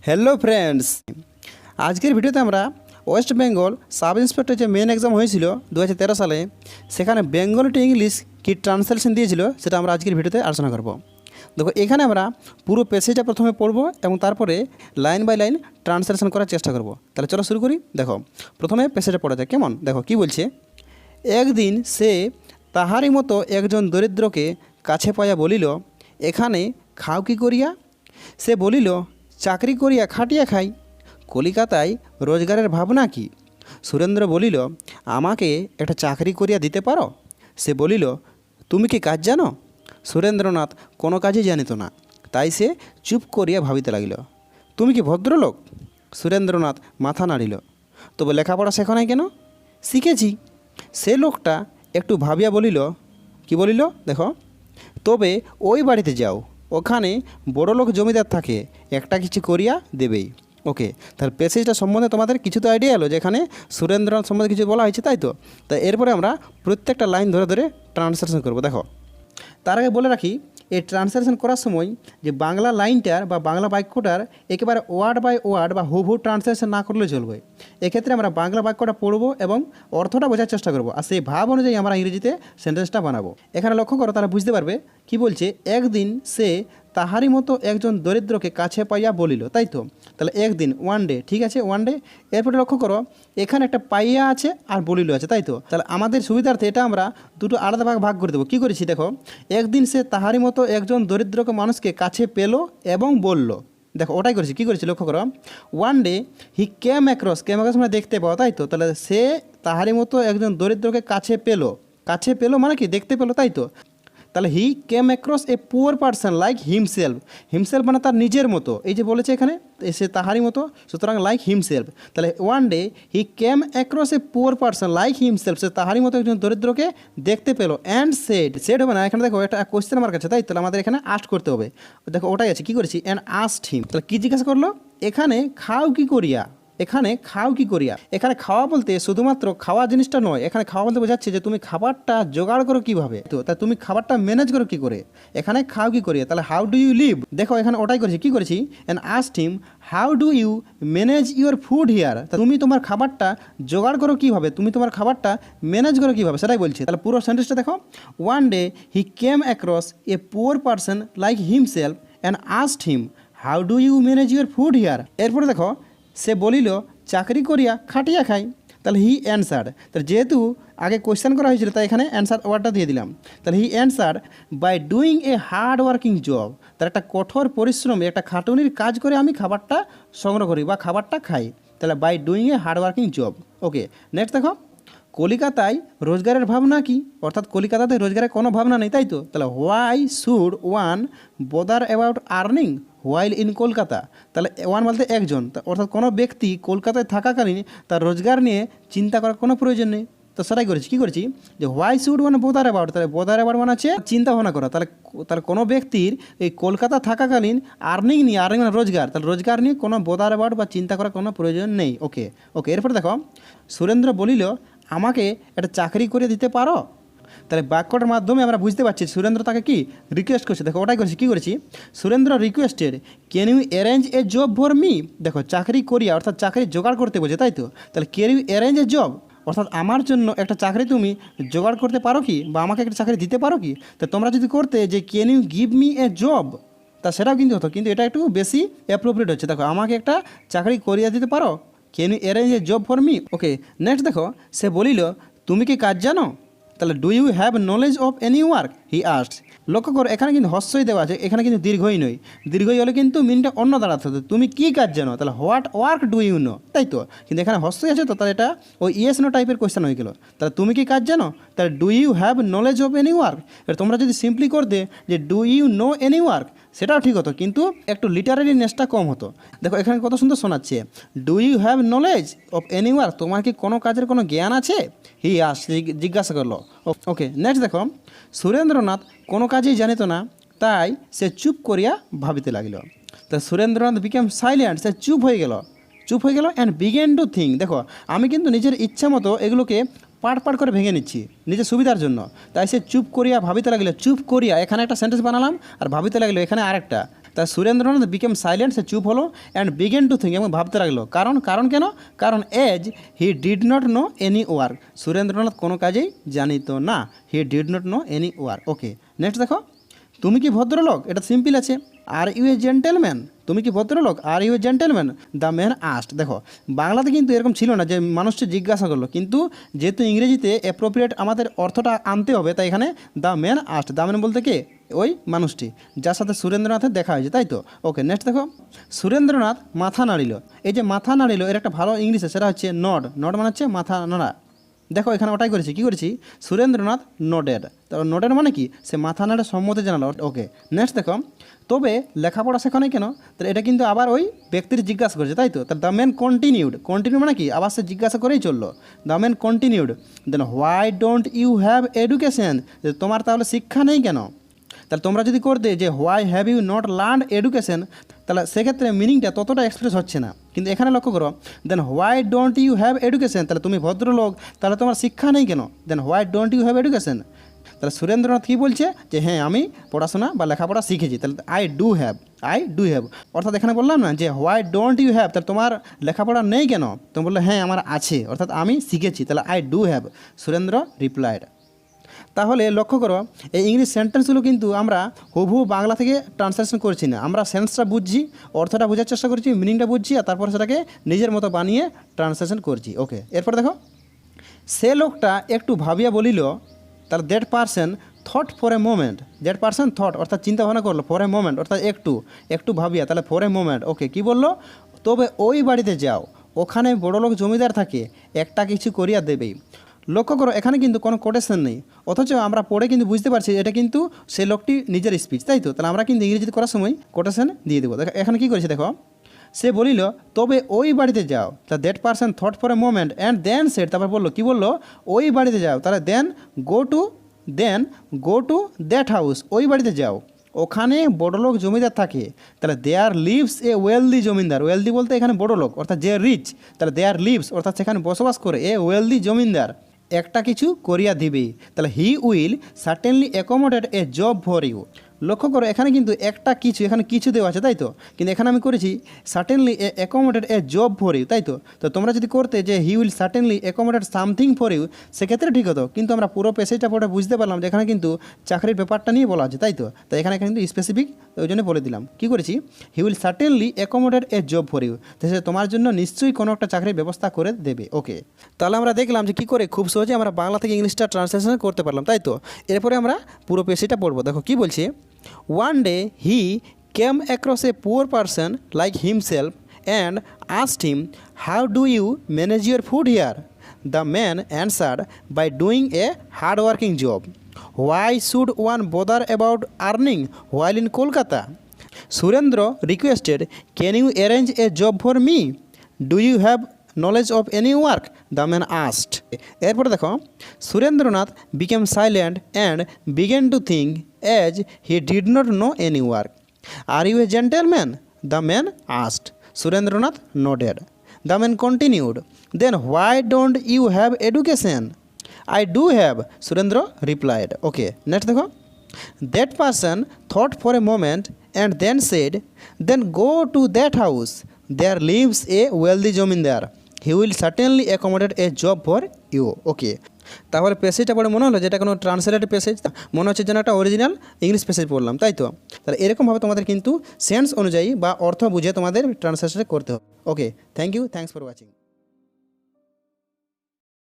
Hello friends, আজকের ভিডিওতে আমরা ওয়েস্ট বেঙ্গল সাব ইন্সপেক্টর যে মেন এক্সাম হয়েছিল 2013 সালে, সেখানে বেঙ্গলি টু ইংলিশ কি ট্রান্সলেশন দিয়েছিল সেটা আমরা আজকের ভিডিওতে আলোচনা করব। দেখো, এখানে আমরা পুরো প্যাসেজটা প্রথমে পড়ব এবং তারপরে লাইন বাই লাইন ট্রান্সলেশন করার চেষ্টা করব। তাহলে চলো শুরু করি। দেখো, প্রথমে প্যাসেজটা পড়া যায় কেমন। দেখো কি বলছে। একদিন সে তাহারই মতো একজন দরিদ্রকে কাছে পাইয়া বলিল, এখানে খাও কি করিয়া? সে বলিল, চাকরি করিয়া খাটিয়া খাই। কলিকাতায় রোজগারের ভাবনা কি? সুরেন্দ্র বলিল, আমাকে একটা চাকরি করিয়া দিতে পারো? সে বলিল, তুমি কি কাজ জানো? সুরেন্দ্রনাথ কোনো কাজই জানিত না, তাই সে চুপ করিয়া ভাবিতে লাগিল। তুমি কি ভদ্রলোক? সুরেন্দ্রনাথ মাথা নাড়িল। তবে লেখাপড়া শেখো নাই কেন? শিখেছি। সে লোকটা একটু ভাবিয়া বলিল, কি বলিল দেখো, তবে ওই বাড়িতে যাও, ওখানে বড়লোক জমিদার থাকে, একটা কিছু করিয়া দেবেই। ওকে, তাহলে প্যাসেজটা সম্বন্ধে তোমাদের কিছু তো আইডিয়া এলো, যেখানে সুরেন্দ্রনাথ সম্বন্ধে কিছু বলা হয়েছে, তাই তো। তাই এরপরে আমরা প্রত্যেকটা লাইন ধরে ধরে ট্রান্সলেশন করবো। দেখো, তার আগে বলে রাখি, এই ট্রান্সলেশন করার সময় যে বাংলা লাইনটার বা বাংলা বাক্যটার একেবারে ওয়ার্ড বাই ওয়ার্ড বা হুবহু ট্রান্সলেশন না করলে চলবে। এক্ষেত্রে আমরা বাংলা বাক্যটা পড়বো এবং অর্থটা বোঝার চেষ্টা করবো, আর সেই ভাব অনুযায়ী আমরা ইংরেজিতে সেন্টেন্সটা বানাবো। এখানে লক্ষ্য করো, তারা বুঝতে পারবে কি বলছে। একদিন সে তাহারই মতো একজন দরিদ্রকে কাছে পাইয়া বলিল, তাই তো। তাহলে একদিন, ওয়ান ডে, ঠিক আছে, ওয়ান ডে। এরপরে লক্ষ্য করো, এখানে একটা পাইয়া আছে আর বলিল আছে, তাই তো। তাহলে আমাদের সুবিধার্থে এটা আমরা দুটো আলাদা ভাগ করে দেবো। কী করেছি দেখো, একদিন সে তাহারই মতো একজন দরিদ্রকে মানুষকে কাছে পেল এবং বলল। দেখো, ওটাই করেছি। কী করেছি লক্ষ্য করো, one day he came across মানে দেখতে পাওয়া, তাই তো। তাহলে সে তাহারই মতো একজন দরিদ্রকে কাছে পেলো মানে কি দেখতে পেলো, তাই তো। তাহলে he came across a poor person like himself মানে তার নিজের মতো, এই যে বলেছে এখানে সে তাহারই মতো, সুতরাং লাইক হিমসেলফ। তাহলে one day he came across a poor person like himself, সে তাহারই মতো একজন দরিদ্রকে দেখতে পেলো। অ্যান্ড সেড হবে না, এখানে দেখো একটা কোয়েশ্চেন মার্ক আছে, তাই তাহলে আমাদের এখানে আস্ট করতে হবে। দেখো ওটাই আছে, কী করেছি, অ্যান্ড আস্ট হিম। তাহলে কী জিজ্ঞাসা করলো, এখানে খাও কি করিয়া? এখানে খাওয়া বলতে শুধুমাত্র খাওয়া জিনিসটা নয়, এখানে খাওয়া বলতে বোঝাচ্ছে যে তুমি খাবারটা জোগাড় করো কীভাবে, তো তা তুমি খাবারটা ম্যানেজ করো কী করে। এখানে খাও কি করিয়া, তাহলে হাউ ডু ইউ লিভ। দেখো এখানে ওটাই করেছি, কী করেছি, and asked him how do you manage your food here. তুমি তোমার খাবারটা জোগাড় করো কীভাবে, তুমি তোমার খাবারটা ম্যানেজ করো কীভাবে, সেটাই বলছে। তাহলে পুরো সেন্টেন্সটা দেখো, one day he came across a poor person like himself and asked him how do you manage your food here. এরপরে দেখো, সে বলিল, চাকরি করিয়া খাটিয়া খাই। তাহলে হি অ্যান্সার্ড, তাহলে যেহেতু আগে কোয়েশ্চেন করা হয়েছিল তাই এখানে অ্যান্সার ওয়ার্ডটা দিয়ে দিলাম। তাহলে he answered by doing a hard working job, তার একটা কঠোর পরিশ্রমে একটা খাটুনির কাজ করে আমি খাবারটা সংগ্রহ করি বা খাবারটা খাই। তাহলে by doing a hard working job. Okay, next দেখো, কলিকাতায় রোজগারের ভাবনা কি? অর্থাৎ কলিকাতাতে রোজগারের কোনো ভাবনা নেই, তাই তো। তাহলে why should one বোদার about earning while in Kolkata. তাহলে ওয়ান বলতে একজন, অর্থাৎ কোনো ব্যক্তি কলকাতায় থাকাকালীন তার রোজগার নিয়ে চিন্তা করার কোনো প্রয়োজন নেই। তো সেটাই করেছি, কী করেছি, যে হোয়াই শুড ওয়ান বোদার অ্যাবাউট, তাহলে বোদার অ্যাবাউট মানে আছে চিন্তা ভাবনা করা। তাহলে কোনো ব্যক্তির এই কলকাতা থাকাকালীন আর্নিং মানে রোজগার, তাহলে রোজগার নিয়ে কোনো বোদার অ্যাবাউট বা চিন্তা করার কোনো প্রয়োজন নেই। ওকে, এরপর দেখো, সুরেন্দ্র বলিল, আমাকে একটা চাকরি করে দিতে পারো? তাহলে বাক্যটার মাধ্যমে আমরা বুঝতে পারছি সুরেন্দ্র তাকে কি রিকোয়েস্ট করছে। দেখো ওটাই করেছি, কী করেছি, Surendra requested can you arrange a job for me. দেখো চাকরি করিয়া অর্থাৎ চাকরি জোগাড় করতে বলছে, তাই তো। তাহলে can you arrange a job, অর্থাৎ আমার জন্য একটা চাকরি তুমি জোগাড় করতে পারো কি, বা আমাকে একটা চাকরি দিতে পারো কি। তো তোমরা যদি করতে যে can you give me a job, তা সেটাও কিন্তু হতো, কিন্তু এটা একটু বেশি অ্যাপ্রোপ্রিয়েট হচ্ছে। দেখো আমাকে একটা চাকরি করিয়া দিতে পারো, can you arrange a job for me. Okay, next দেখো, সে বলিল, তুমি কি কাজ জানো? তাহলে do you have knowledge of any work he asked. লক্ষ্য করো এখানে কিন্তু হস্যই দেওয়া আছে, এখানে কিন্তু দীর্ঘই নয়। দীর্ঘই হলে কিন্তু মিনটা অন্য দাঁড়াতে হতো, তুমি কী কাজ জানো, তাহলে what work do you know, তাই তো। কিন্তু এখানে হস্যই আছে তো, তাহলে এটা ওই ইয়েস নো টাইপের কোয়েশ্চেন হয়ে গেল। তাহলে তুমি কি কাজ জানো, তাহলে do you have knowledge of any work. এবার তোমরা যদি সিম্পলি করতে যে do you know any work, সেটাও ঠিক হতো, কিন্তু একটু লিটারারিনেসটা কম হতো। দেখো এখানে কত সুন্দর শোনাচ্ছে, do you have knowledge of any work, তোমার কি কোনো কাজের কোনো জ্ঞান আছে, হি জিজ্ঞাসা করলো। ওকে, নেক্সট দেখো, সুরেন্দ্রনাথ কোনো কাজেই জানিত না, তাই সে চুপ করিয়া ভাবিতে লাগিল। তা সুরেন্দ্রনাথ বিকেম সাইলেন্ট, সে চুপ হয়ে গেল অ্যান্ড বিগেন টু থিঙ্ক। দেখো আমি কিন্তু নিজের ইচ্ছা মতো এগুলোকে পাট করে ভেঙে নিচ্ছি নিজের সুবিধার জন্য, তাই সে চুপ করিয়া ভাবিতে লাগিল। চুপ করিয়া এখানে একটা সেন্টেন্স বানালাম, আর ভাবিতে লাগলো এখানে আরেকটা। তাই সুরেন্দ্রনাথ বিকেম সাইলেন্ট, সে চুপ হলো, অ্যান্ড বিগেন টু থিঙ্ক, এবং ভাবতে লাগলো। কারণ কেন? কারণ as he did not know any work, Surendranath কোনো কাজেই জানিত না। He did not know any work. Okay, next দেখো, তুমি কি ভদ্রলোক? এটা সিম্পল আছে, আর ইউ এ জেন্টেলম্যান। তুমি কি ভদ্রলোক? Are you a gentleman? The man asked. দেখো বাংলাতে কিন্তু এরকম ছিল না যে মানুষটি জিজ্ঞাসা করলো, কিন্তু যেহেতু ইংরেজিতে অ্যাপ্রোপ্রিয়েট আমাদের অর্থটা আনতে হবে, তাই এখানে the man asked. The man বলতে কে? ওই মানুষটি যার সাথে সুরেন্দ্রনাথের দেখা হয়েছে, তাই তো? ওকে, নেক্সট দেখো, সুরেন্দ্রনাথ মাথা নাড়িল। এই যে মাথা নাড়িল, এর একটা ভালো ইংলিশ আছে, সেটা হচ্ছে নড। নড মানে হচ্ছে মাথা নাড়া। দেখো এখানে ওটাই করেছি, কী করেছি? সুরেন্দ্রনাথ নোডেড। তারপর নোডেড মানে কি? সে মাথা নাড়ে সম্মতি জানালো। ওকে, নেক্সট দেখো, তবে লেখাপড়া শেখানো কেন? তাহলে এটা কিন্তু আবার ওই ব্যক্তির জিজ্ঞাসা করেছে, তাই তো? তার দ্য ম্যান কন্টিনিউড। কন্টিনিউ মানে কি? আবার সে জিজ্ঞাসা করেই চললো। The man continued, then why don't you have education? তোমার তাহলে শিক্ষা নেই কেন? তাহলে তোমরা যদি করতে যে why have you not learn education, তাহলে সেক্ষেত্রে মিনিংটা ততটা এক্সপ্রেস হচ্ছে না। কিন্তু এখানে লক্ষ্য করো, then why don't you have education, তাহলে তুমি ভদ্রলোক, তাহলে তোমার শিক্ষা নেই কেন? Then why don't you have education. তাহলে সুরেন্দ্রনাথ কী বলছে? যে হ্যাঁ, আমি পড়াশোনা বা লেখাপড়া শিখেছি। তাহলে আই ডু হ্যাভ। অর্থাৎ এখানে বললাম না যে হোয়াই ডোন্ট ইউ হ্যাভ, তাহলে তোমার লেখাপড়া নেই কেন? তুমি বললে হ্যাঁ আমার আছে, অর্থাৎ আমি শিখেছি। তাহলে I do have, Surendra replied. তাহলে লক্ষ্য করো, এই ইংলিশ সেন্টেন্সগুলো কিন্তু আমরা হুবহু বাংলা থেকে ট্রান্সলেশন করছি না। আমরা সেন্সটা বুঝছি, অর্থটা বোঝার চেষ্টা করছি, মিনিংটা বুঝছি, আর তারপর সেটাকে নিজের মতো বানিয়ে ট্রান্সলেশন করছি। ওকে, এরপর দেখো, সে লোকটা একটু ভাবিয়া বলিল, তার that person thought for a moment. That person thought অর্থাৎ চিন্তা ভাবনা করলো, ফর এ মোমেন্ট অর্থাৎ একটু ভাবিয়া, তাহলে ফর এ মোমেন্ট। ওকে, কী বললো? তবে ওই বাড়িতে যাও, ওখানে বড়লোক জমিদার থাকে, একটা কিছু করিয়া দেবেই। লক্ষ্য করো, এখানে কিন্তু কোনো কোটেশন নেই, অথচ আমরা পড়ে কিন্তু বুঝতে পারছি এটা কিন্তু সে লোকটি নিজের স্পিচ, তাই তো? তাহলে আমরা কিন্তু ইংরেজিতে করার সময় কোটেশন দিয়ে দেবো। এখানে কী করেছে দেখো, সে বলিল তবে ওই বাড়িতে যাও, তা that person thought for a moment and then said, তারপর বললো, কী বললো? ওই বাড়িতে যাও, তাহলে then go to that house, ওই বাড়িতে যাও, ওখানে বড়লোক জমিদার থাকে। তাহলে there lives a wealthy zamindar. Wealthy বলতে এখানে বড়লোক অর্থাৎ যে রিচ, তাহলে দেয়ার লিভস অর্থাৎ সেখানে বসবাস করে এ ওয়েলদি জমিদার, একটা কিছু করিয়া দিবে। তাহলে he will certainly accommodate a job for you. লক্ষ্য করো, এখানে কিন্তু একটা কিছু, এখানে কিছু দেওয়া আছে, তাই তো? কিন্তু এখানে আমি করেছি certainly accommodate a job for you, তাই তো? তো তোমরা যদি করতে যে he will certainly accommodate something for you, সেক্ষেত্রে ঠিক হতো। কিন্তু আমরা পুরো প্যাসেজটা পড়ে বুঝতে পারলাম যে এখানে কিন্তু চাকরির ব্যাপারটা নিয়ে বলা আছে, তাই তো? তাই এখানে কিন্তু স্পেসিফিক, ওই জন্য বলে দিলাম। কী করেছি? He will certainly accommodate a job for you, সে তোমার জন্য নিশ্চয়ই কোনো একটা চাকরির ব্যবস্থা করে দেবে। ওকে, তাহলে আমরা দেখলাম যে কী করে খুব সহজে আমরা বাংলা থেকে ইংলিশটা ট্রান্সলেশন করতে পারলাম, তাই তো? এরপরে আমরা পুরো প্যাসেজটা পড়বো। দেখো কী বলছে, one day he came across a poor person like himself and asked him, how do you manage your food here? The man answered, by doing a hard-working job. Why should one bother about earning while in Kolkata? Surendra requested, can you arrange a job for me? Do you have knowledge of any work? The man asked. এরপরে দেখো, Surendranath became silent and began to think as he did not know any work. Are you a gentleman? The man asked. Surendranath nodded. The man continued, then why don't you have education? I do have, Surendra replied. Okay, next দেখো, that person thought for a moment and then said, then go to that house. There lives a wealthy zamindar. He will certainly accommodate a job for you. ওকে, তাহলে প্যাসেজটা পড়ে মনে হলো যেটা কোনো translated passage, মনে হচ্ছে যেন একটা অরিজিনাল ইংলিশ প্যাসেজ পড়লাম, তাই তো? তাহলে এরকমভাবে তোমাদের কিন্তু সেন্স অনুযায়ী বা অর্থ বুঝে তোমাদের ট্রান্সলেশন করতে হবে। Okay, thank you, thanks for watching.